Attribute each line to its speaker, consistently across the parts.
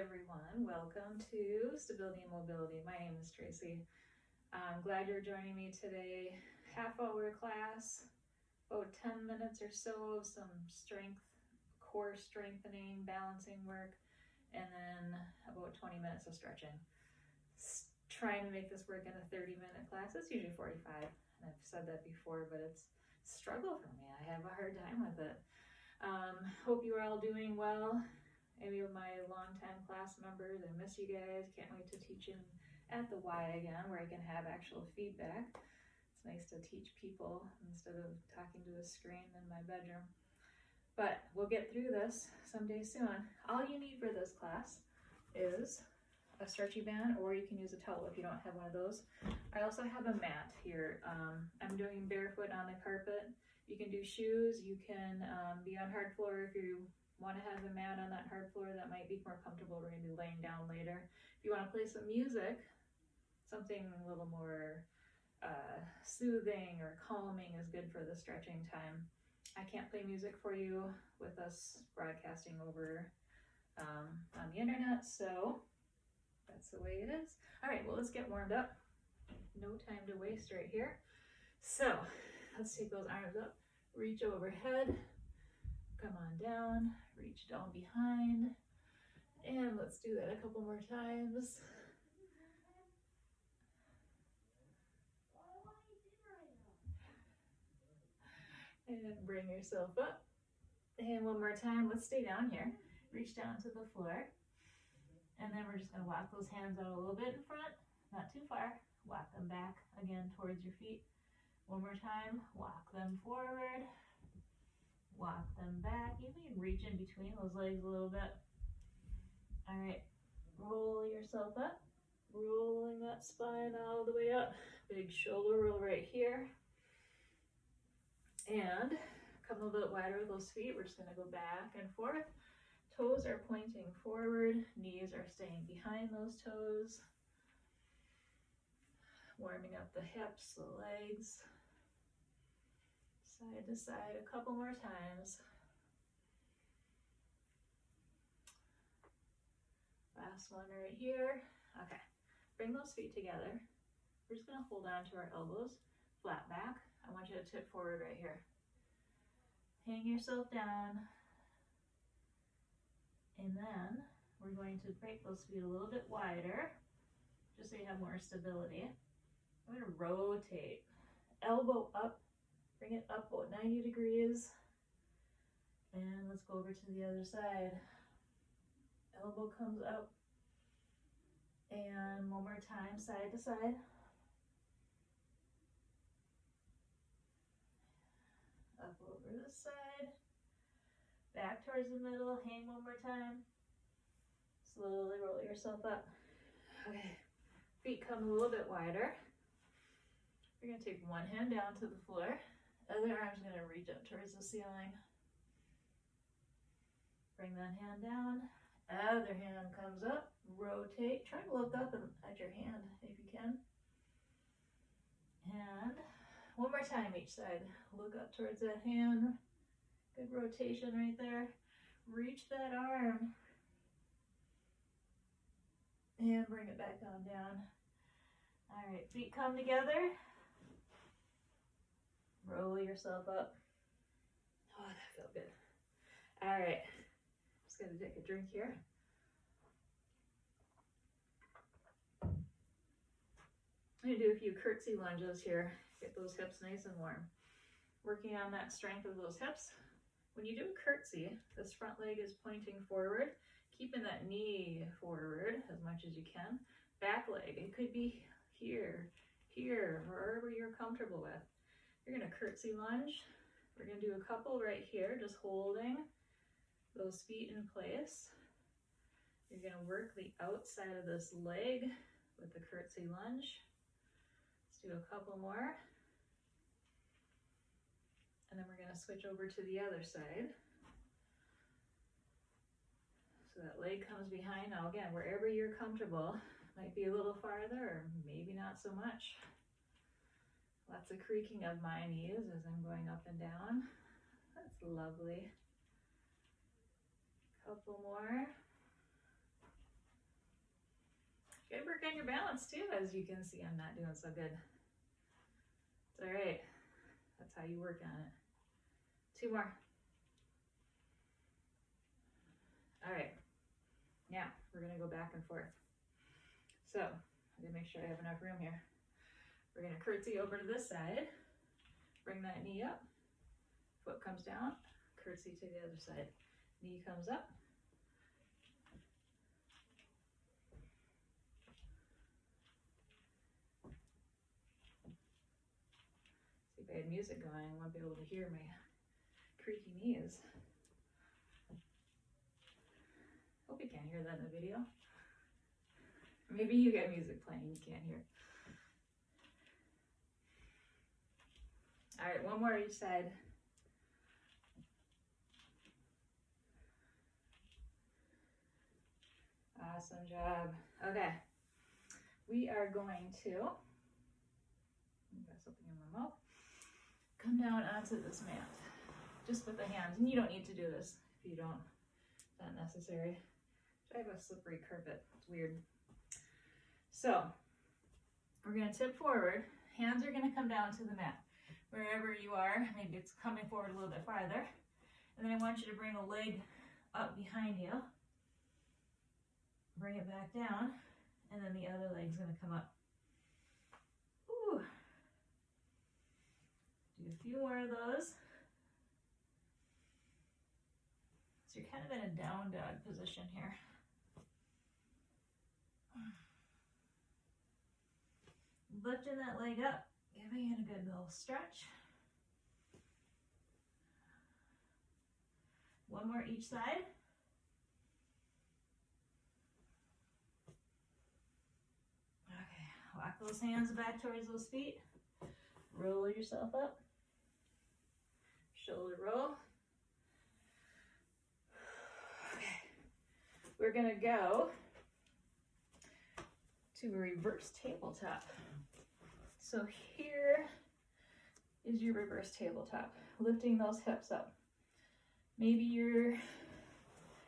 Speaker 1: everyone. Welcome to Stability and Mobility. My name is Tracy. I'm glad you're joining me today. Half-hour class, about 10 minutes or so of some strength, core strengthening, balancing work, and then about 20 minutes of stretching. Trying to make this work in a 30-minute class. It's usually 45, and I've said that before, but it's a struggle for me. I have a hard time with it. Hope you are all doing well. Any of my longtime class members, I miss you guys. Can't wait to teach in at the Y again, where I can have actual feedback. It's nice to teach people instead of talking to a screen in my bedroom. But we'll get through this someday soon. All you need for this class is a stretchy band, or you can use a towel if you don't have one of those. I also have a mat here. I'm doing barefoot on the carpet. You can do shoes. You can be on hard floor if you want to have a mat on that hard floor. That might be more comfortable. We're going to be laying down later. If you want to play some music, something a little more soothing or calming is good for the stretching time. I can't play music for you with us broadcasting over on the internet, so that's the way it is. All right, well, let's get warmed up. No time to waste right here. So let's take those arms up, reach overhead, come on down, reach down behind, and let's do that a couple more times. And bring yourself up. And one more time, let's stay down here. Reach down to the floor. And then we're just gonna walk those hands out a little bit in front, not too far. Walk them back again towards your feet. One more time, walk them forward. Walk them back. You can reach in between those legs a little bit. All right, roll yourself up. Rolling that spine all the way up. Big shoulder roll right here. And come a little bit wider with those feet. We're just gonna go back and forth. Toes are pointing forward. Knees are staying behind those toes. Warming up the hips, the legs. Side to side a couple more times. Last one right here. Okay, bring those feet together. We're just gonna hold on to our elbows, flat back. I want you to tip forward right here. Hang yourself down. And then we're going to break those feet a little bit wider, just so you have more stability. I'm gonna rotate, elbow up. Bring it up about 90 degrees. And let's go over to the other side. Elbow comes up. And one more time, side to side. Up over this side. Back towards the middle. Hang one more time. Slowly roll yourself up. Okay. Feet come a little bit wider. You're going to take one hand down to the floor. Other arm's going to reach up towards the ceiling. Bring that hand down. Other hand comes up. Rotate. Try to look up at your hand if you can. And one more time each side. Look up towards that hand. Good rotation right there. Reach that arm. And bring it back on down. All right, feet come together. Roll yourself up. Oh, that felt good. All right, just gonna take a drink here. I'm gonna do a few curtsy lunges here. Get those hips nice and warm. Working on that strength of those hips. When you do a curtsy, this front leg is pointing forward, keeping that knee forward as much as you can. Back leg, it could be here, wherever you're comfortable with. You're gonna curtsy lunge. We're gonna do a couple right here, just holding those feet in place. You're gonna work the outside of this leg with the curtsy lunge. Let's do a couple more. And then we're gonna switch over to the other side. So that leg comes behind. Now again, wherever you're comfortable, might be a little farther or maybe not so much. Lots of creaking of my knees as I'm going up and down. That's lovely. Couple more. on your balance too. As you can see, I'm not doing so good. It's all right. That's how you work on it. 2 more. All right. Now we're gonna go back and forth. So I'm gonna make sure I have enough room here. We're gonna curtsy over to this side. Bring that knee up. Foot comes down. Curtsy to the other side. Knee comes up. See, if I had music going, I wouldn't be able to hear my creaky knees. Hope you can't hear that in the video. Maybe you got music playing, you can't hear. All right, one more each side. Awesome job. Okay, we are going to, got something in my mouth, come down onto this mat, just with the hands. And you don't need to do this if you don't, it's not necessary. I have a slippery carpet, it's weird. So, we're gonna tip forward. Hands are gonna come down to the mat. Wherever you are, maybe it's coming forward a little bit farther. And then I want you to bring a leg up behind you. Bring it back down, and then the other leg's gonna come up. Ooh. Do a few more of those. So you're kind of in a down dog position here. Lifting that leg up, giving it a good little stretch. One more each side. Okay, walk those hands back towards those feet. Roll yourself up. Shoulder roll. Okay, we're gonna go to a reverse tabletop. So here is your reverse tabletop, lifting those hips up. Maybe you're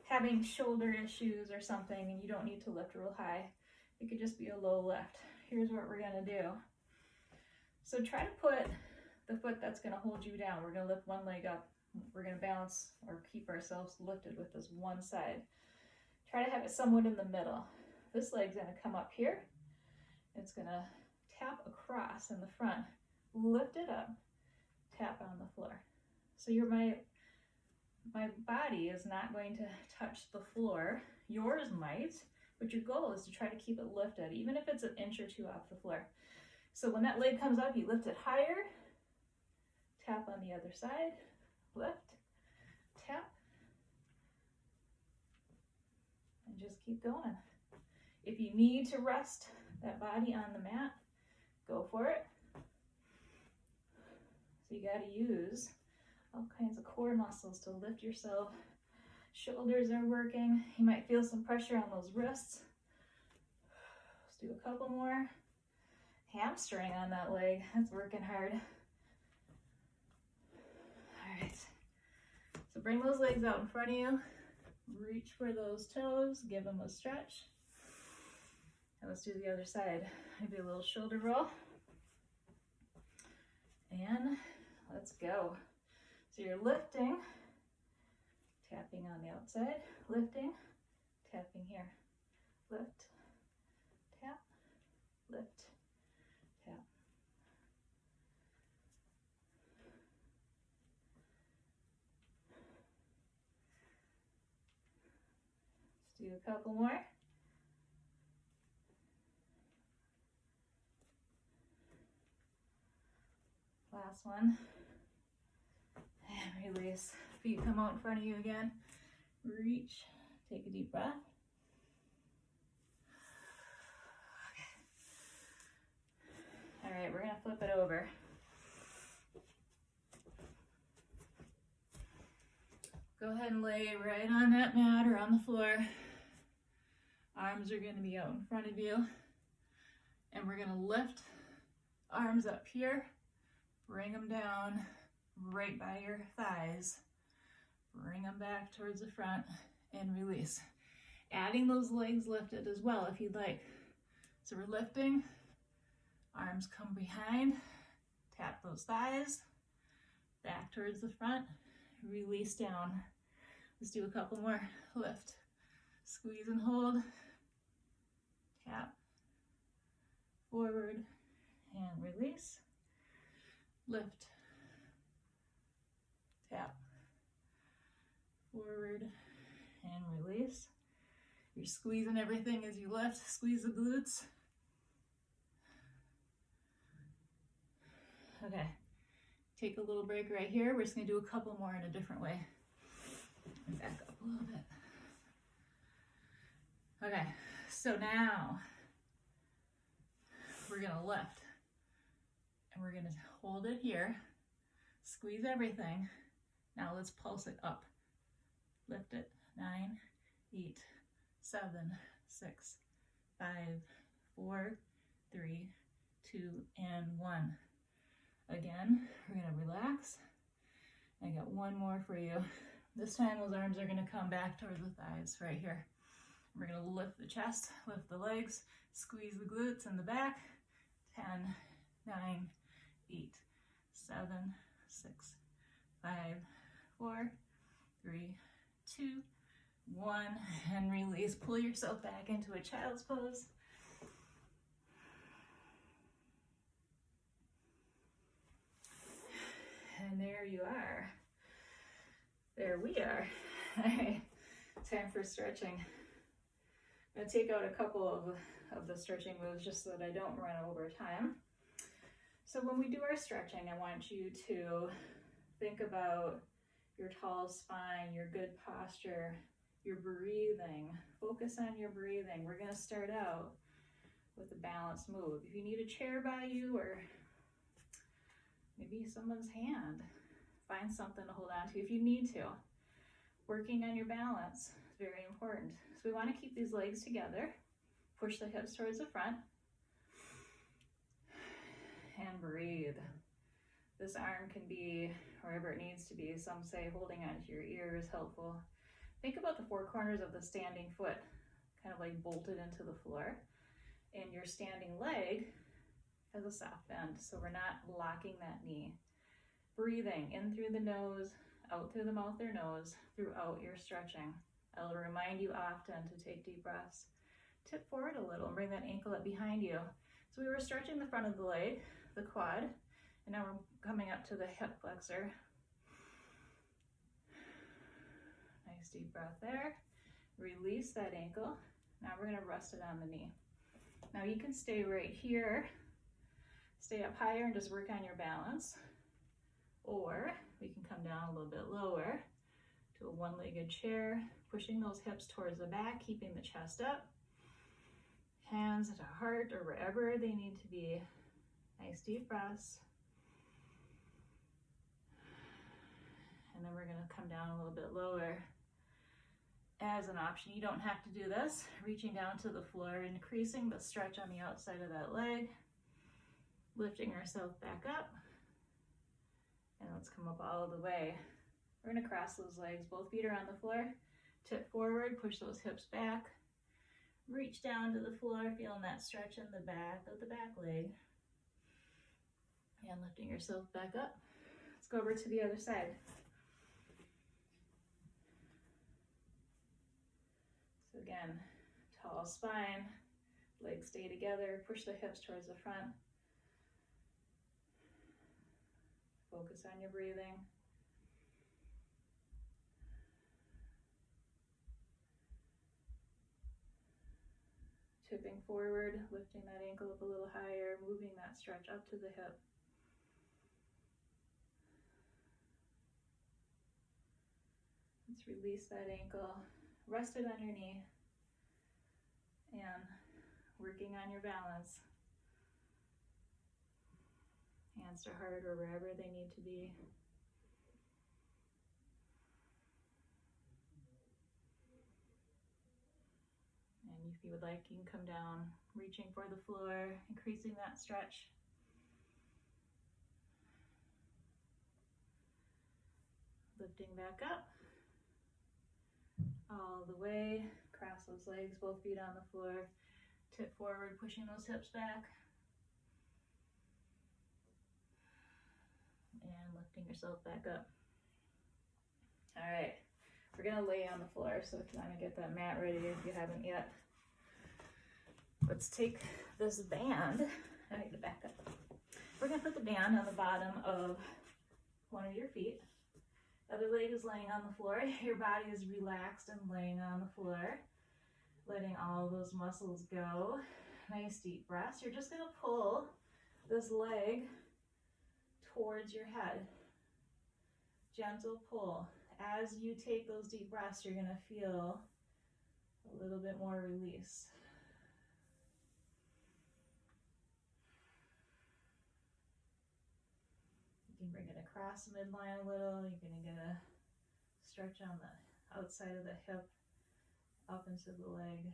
Speaker 1: having shoulder issues or something and you don't need to lift real high. It could just be a low lift. Here's what we're gonna do. So try to put the foot that's gonna hold you down. We're gonna lift one leg up. We're gonna balance or keep ourselves lifted with this one side. Try to have it somewhat in the middle. This leg's gonna come up here. It's gonna tap across in the front, lift it up, tap on the floor. So my body is not going to touch the floor. Yours might, but your goal is to try to keep it lifted, even if it's an inch or two off the floor. So when that leg comes up, you lift it higher, tap on the other side, lift, tap, and just keep going. If you need to rest that body on the mat, go for it. So you got to use all kinds of core muscles to lift yourself. Shoulders are working. You might feel some pressure on those wrists. Let's do a couple more. Hamstring on that leg. That's working hard. All right. So bring those legs out in front of you. Reach for those toes. Give them a stretch. And let's do the other side. Maybe a little shoulder roll. And let's go. So you're lifting, tapping on the outside, lifting, tapping here. Lift, tap, lift, tap. Let's do a couple more. Last one. And release. Feet come out in front of you again. Reach. Take a deep breath. Okay. All right, we're going to flip it over. Go ahead and lay right on that mat or on the floor. Arms are going to be out in front of you. And we're going to lift arms up here. Bring them down right by your thighs. Bring them back towards the front and release. Adding those legs lifted as well if you'd like. So we're lifting, arms come behind, tap those thighs, back towards the front, release down. Let's do a couple more. Lift, squeeze and hold, tap, forward and release, lift, tap, forward and release. You're squeezing everything as you lift. Squeeze the glutes. Okay, take a little break right here. We're just gonna do a couple more in a different way. Back up a little bit. Okay, so now we're gonna lift and we're gonna hold it here, squeeze everything. Now let's pulse it up. Lift it. 9, 8, 7, 6, 5, 4, 3, 2, and 1. Again, we're gonna relax. I got one more for you. This time those arms are gonna come back towards the thighs right here. We're gonna lift the chest, lift the legs, squeeze the glutes in the back. 10, 9, 8, 7, 6, 5, 4, 3, 2, 1, and release. Pull yourself back into a child's pose. And there you are. There we are. All right, time for stretching. I'm gonna take out a couple of the stretching moves just so that I don't run over time. So when we do our stretching, I want you to think about your tall spine, your good posture, your breathing. Focus on your breathing. We're gonna start out with a balanced move. If you need a chair by you or maybe someone's hand, find something to hold on to if you need to. Working on your balance is very important. So we want to keep these legs together. Push the hips towards the front. And breathe. This arm can be wherever it needs to be. Some say holding onto your ear is helpful. Think about the four corners of the standing foot, kind of like bolted into the floor. And your standing leg has a soft bend, so we're not locking that knee. Breathing in through the nose, out through the mouth or nose, throughout your stretching. I'll remind you often to take deep breaths. Tip forward a little and bring that ankle up behind you. So we were stretching the front of the leg, the quad, and now we're coming up to the hip flexor. Nice deep breath there. Release that ankle. Now we're gonna rest it on the knee. Now you can stay right here, stay up higher and just work on your balance. Or we can come down a little bit lower to a one-legged chair, pushing those hips towards the back, keeping the chest up. Hands at the heart or wherever they need to be. Nice deep breaths. And then we're gonna come down a little bit lower. As an option, you don't have to do this. Reaching down to the floor, increasing the stretch on the outside of that leg. Lifting ourselves back up. And let's come up all the way. We're gonna cross those legs. Both feet are on the floor. Tip forward, push those hips back. Reach down to the floor, feeling that stretch in the back of the back leg. And lifting yourself back up. Let's go over to the other side. So again, tall spine, legs stay together, push the hips towards the front. Focus on your breathing. Tipping forward, lifting that ankle up a little higher, moving that stretch up to the hip. Let's release that ankle, rest it on your knee, and working on your balance. Hands to heart or wherever they need to be. And if you would like, you can come down, reaching for the floor, increasing that stretch. Lifting back up. All the way, cross those legs, both feet on the floor. Tip forward, pushing those hips back. And lifting yourself back up. All right, we're gonna lay on the floor, so if you wanna get that mat ready if you haven't yet. Let's take this band, I need to back up. We're gonna put the band on the bottom of one of your feet. The other leg is laying on the floor. Your body is relaxed and laying on the floor, letting all those muscles go. Nice deep breaths. You're just gonna pull this leg towards your head. Gentle pull. As you take those deep breaths, you're gonna feel a little bit more release. You can bring it across midline a little. You're gonna get a stretch on the outside of the hip, up into the leg.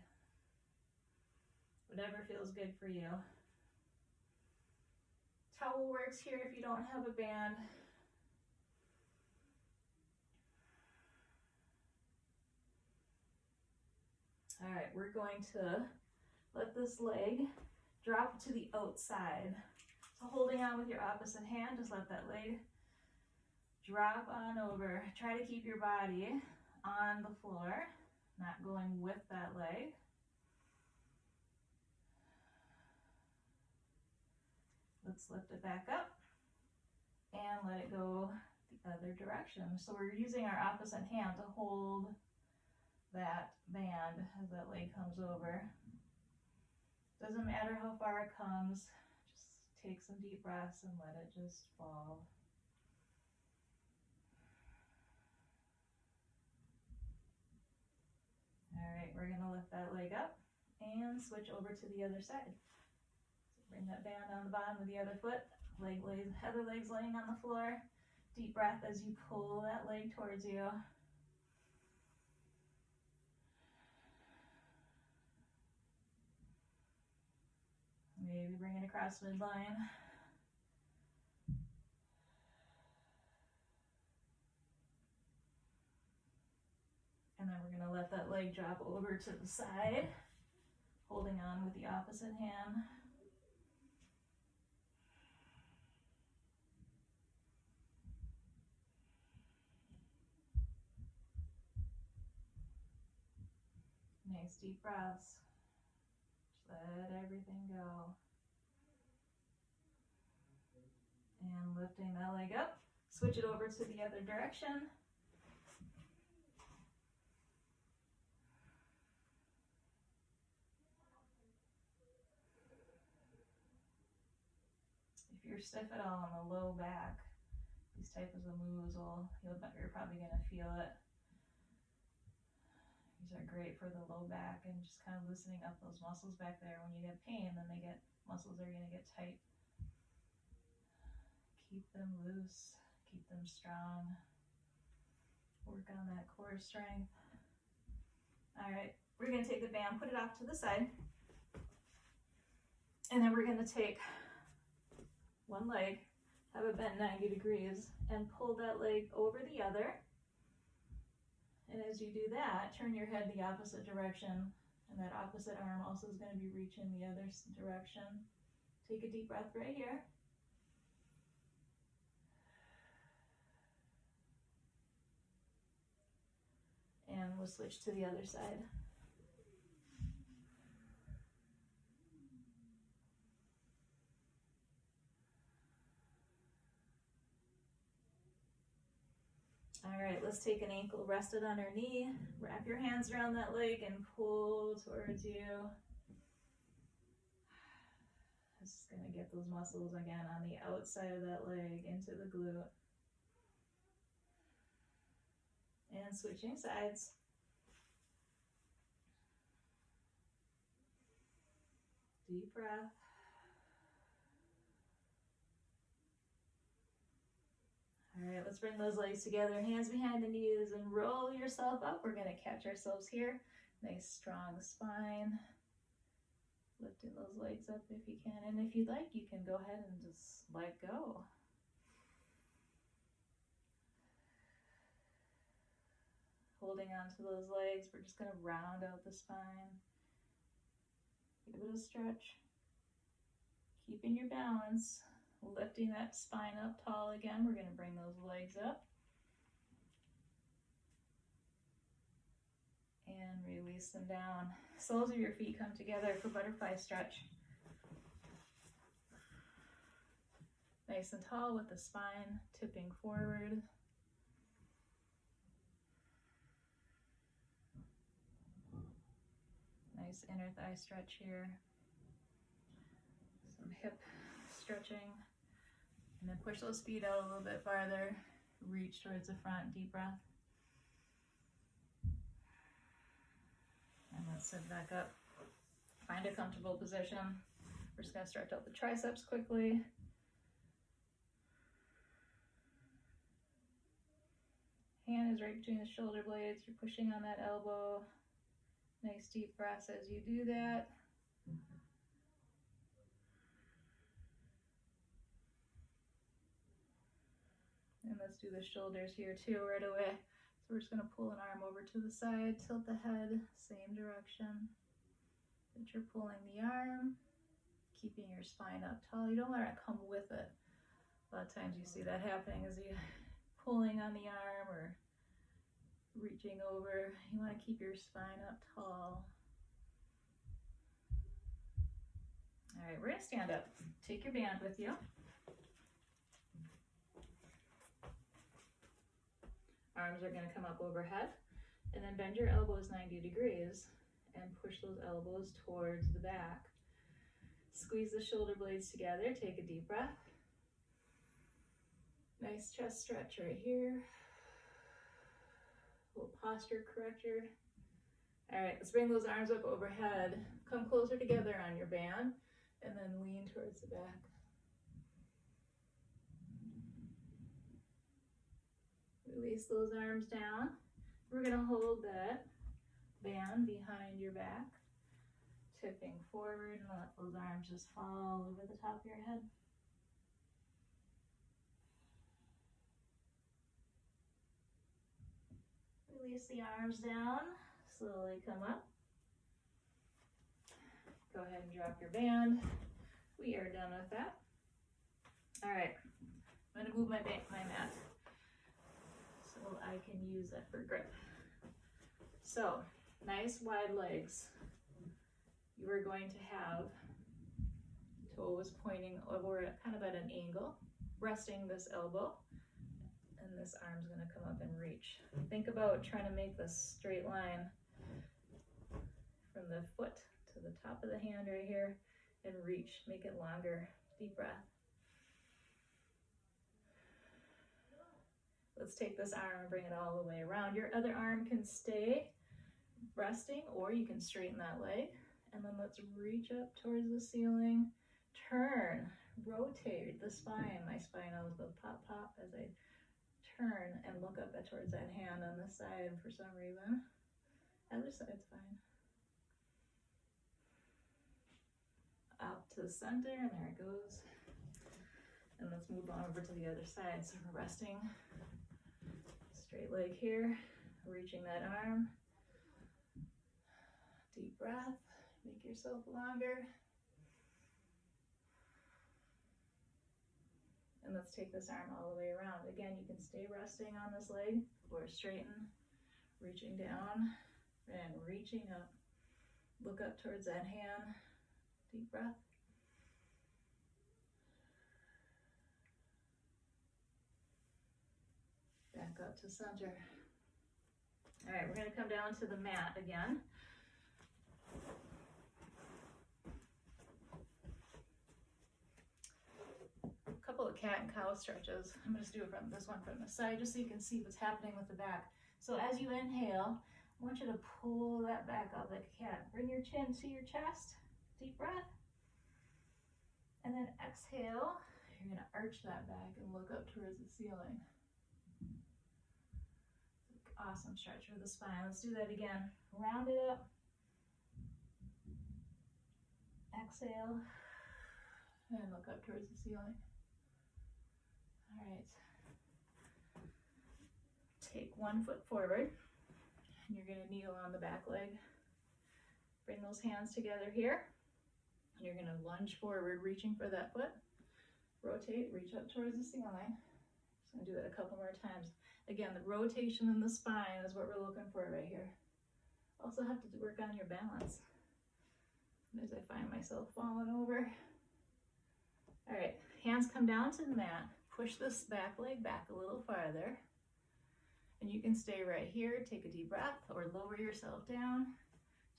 Speaker 1: Whatever feels good for you. Towel works here if you don't have a band. All right, we're going to let this leg drop to the outside. So holding on with your opposite hand, just let that leg drop on over. Try to keep your body on the floor, not going with that leg. Let's lift it back up and let it go the other direction. So we're using our opposite hand to hold that band as that leg comes over. Doesn't matter how far it comes, just take some deep breaths and let it just fall. All right, we're gonna lift that leg up and switch over to the other side. So bring that band on the bottom of the other foot, other leg's laying on the floor. Deep breath as you pull that leg towards you. Maybe bring it across midline. And then we're gonna let that leg drop over to the side, holding on with the opposite hand. Nice deep breaths. Just let everything go. And lifting that leg up, switch it over to the other direction. If you're stiff at all in the low back, these types of moves you're probably gonna feel it. These are great for the low back and just kind of loosening up those muscles back there. When you get pain, then muscles are gonna get tight. Keep them loose, keep them strong. Work on that core strength. All right, we're gonna take the band, put it off to the side. And then we're gonna take one leg, have it bent 90 degrees, and pull that leg over the other. And as you do that, turn your head the opposite direction, and that opposite arm also is gonna be reaching the other direction. Take a deep breath right here. And we'll switch to the other side. All right, let's take an ankle rested on our knee. Wrap your hands around that leg and pull towards you. This is gonna get those muscles again on the outside of that leg into the glute. And switching sides. Deep breath. All right, let's bring those legs together, hands behind the knees, and roll yourself up. We're gonna catch ourselves here. Nice strong spine. Lifting those legs up if you can. And if you'd like, you can go ahead and just let go. Holding on to those legs, we're just gonna round out the spine. Give it a stretch. Keeping your balance, lifting that spine up tall again. We're going to bring those legs up. And release them down. Soles of your feet come together for butterfly stretch. Nice and tall with the spine tipping forward. Nice inner thigh stretch here. Some hip stretching. And then push those feet out a little bit farther. Reach towards the front, deep breath. And let's sit back up. Find a comfortable position. We're just going to stretch out the triceps quickly. Hand is right between the shoulder blades. You're pushing on that elbow. Nice deep breaths as you do that. And let's do the shoulders here too right away. So we're just going to pull an arm over to the side, tilt the head, same direction. But you're pulling the arm, keeping your spine up tall. You don't want to come with it. A lot of times you see that happening as you pulling on the arm or reaching over. You want to keep your spine up tall. All right, we're going to stand up. Take your band with you. Arms are going to come up overhead, and then bend your elbows 90 degrees and push those elbows towards the back. Squeeze the shoulder blades together. Take a deep breath. Nice chest stretch right here. A little posture corrector. All right, let's bring those arms up overhead. Come closer together on your band, and then lean towards the back. Release those arms down. We're going to hold that band behind your back, tipping forward, and let those arms just fall over the top of your head. Release the arms down, slowly come up. Go ahead and drop your band. We are done with that. All right, I'm going to move my mat so I can use that for grip. So, nice wide legs. You are going to have toes pointing over kind of at an angle, resting this elbow, and this arm's going to come up and reach. Think about trying to make this straight line from the foot to the top of the hand right here and reach. Make it longer. Deep breath. Let's take this arm and bring it all the way around. Your other arm can stay resting, or you can straighten that leg. And then let's reach up towards the ceiling. Turn, rotate the spine. My spine always goes pop, pop as I turn and look up towards that hand on this side for some reason. Other side's fine. Up to the center, and there it goes. And let's move on over to the other side. So we're resting. Straight leg here, reaching that arm. Deep breath, make yourself longer. And let's take this arm all the way around. Again, you can stay resting on this leg or straighten, reaching down and reaching up. Look up towards that hand. Deep breath. Back up to center. All right, we're going to come down to the mat again. A couple of cat and cow stretches. I'm going to do this one from the side just so you can see what's happening with the back. So as you inhale, I want you to pull that back up like a cat. Bring your chin to your chest. Deep breath. And then exhale. You're going to arch that back and look up towards the ceiling. Awesome stretch for the spine. Let's do that again. Round it up. Exhale. And look up towards the ceiling. All right. Take one foot forward. And you're going to kneel on the back leg. Bring those hands together here. And you're gonna lunge forward, reaching for that foot. Rotate, reach up towards the ceiling. Just gonna do that a couple more times. Again, the rotation in the spine is what we're looking for right here. Also have to work on your balance. As I find myself falling over. All right, hands come down to the mat. Push this back leg back a little farther. And you can stay right here. Take a deep breath or lower yourself down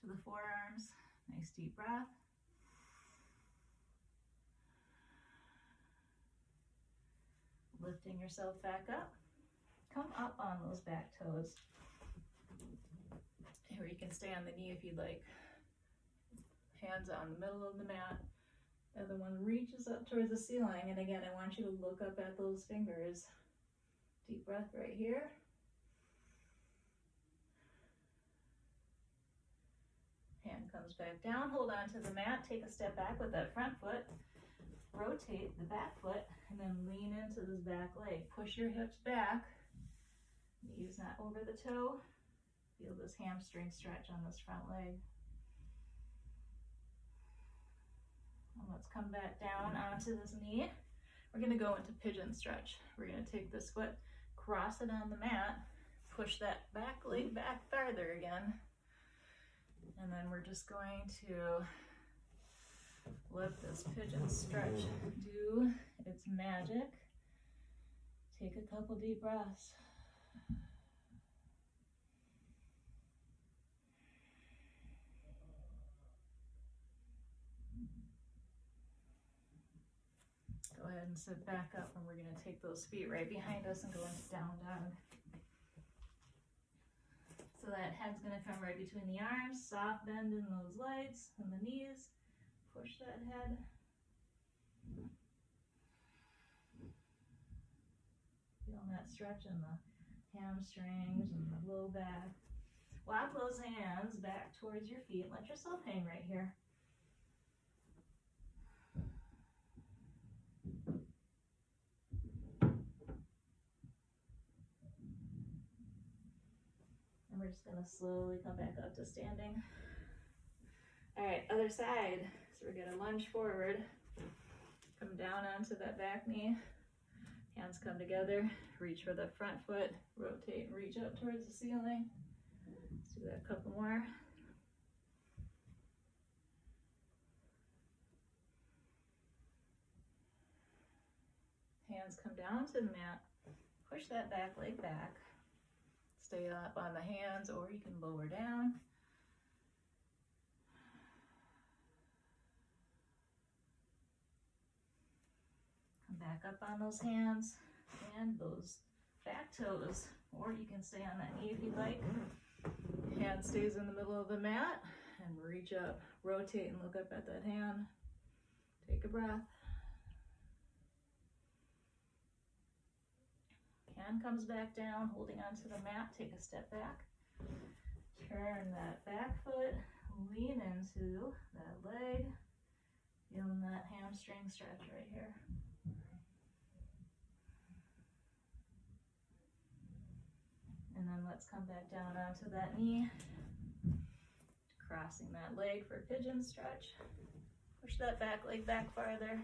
Speaker 1: to the forearms. Nice deep breath. Lifting yourself back up. Come up on those back toes. Or you can stay on the knee if you'd like. Hands on the middle of the mat. The other one reaches up towards the ceiling. And again, I want you to look up at those fingers. Deep breath right here. Hand comes back down. Hold on to the mat. Take a step back with that front foot. Rotate the back foot and then lean into this back leg. Push your hips back. Knees not over the toe. Feel this hamstring stretch on this front leg. And let's come back down onto this knee. We're going to go into pigeon stretch. We're going to take this foot, cross it on the mat, push that back leg back farther again. And then we're just going to let this pigeon stretch do its magic. Take a couple deep breaths. Go ahead and sit back up, and we're going to take those feet right behind us and go into down dog. So that head's going to come right between the arms, soft bend in those legs and the knees. Push that head. Feeling that stretch in the hamstrings and the low back. Walk those hands back towards your feet. Let yourself hang right here. And we're just going to slowly come back up to standing. All right, other side. So we're going to lunge forward. Come down onto that back knee. Hands come together. Reach for the front foot. Rotate and reach up towards the ceiling. Let's do that a couple more. Hands come down to the mat. Push that back leg back. Stay up on the hands, or you can lower down. Come back up on those hands and those back toes, or you can stay on that knee if you'd like. Hand stays in the middle of the mat and reach up, rotate and look up at that hand. Take a breath. Hand comes back down, holding onto the mat. Take a step back. Turn that back foot, lean into that leg. Feeling that hamstring stretch right here. And then let's come back down onto that knee. Crossing that leg for pigeon stretch. Push that back leg back farther.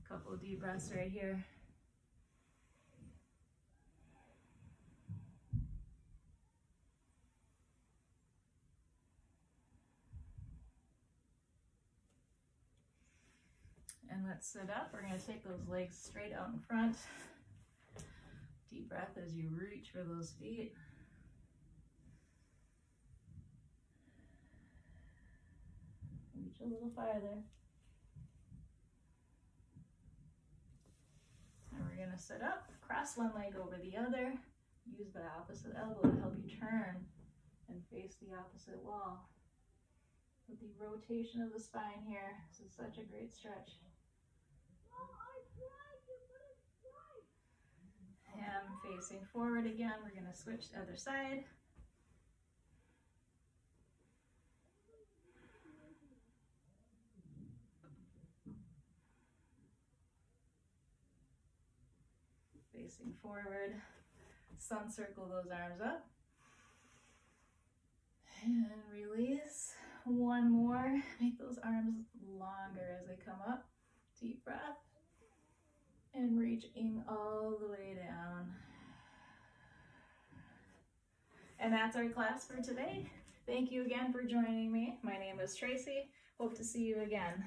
Speaker 1: Couple of deep breaths right here. And let's sit up. We're going to take those legs straight out in front. Deep breath as you reach for those feet. Reach a little farther. And we're going to sit up, cross one leg over the other. Use the opposite elbow to help you turn and face the opposite wall. With the rotation of the spine here, this is such a great stretch. And facing forward again, we're going to switch to the other side. Facing forward, sun circle those arms up. And release. One more. Make those arms longer as they come up. Deep breath. And reaching all the way down. And that's our class for today. Thank you again for joining me. My name is Tracy. Hope to see you again.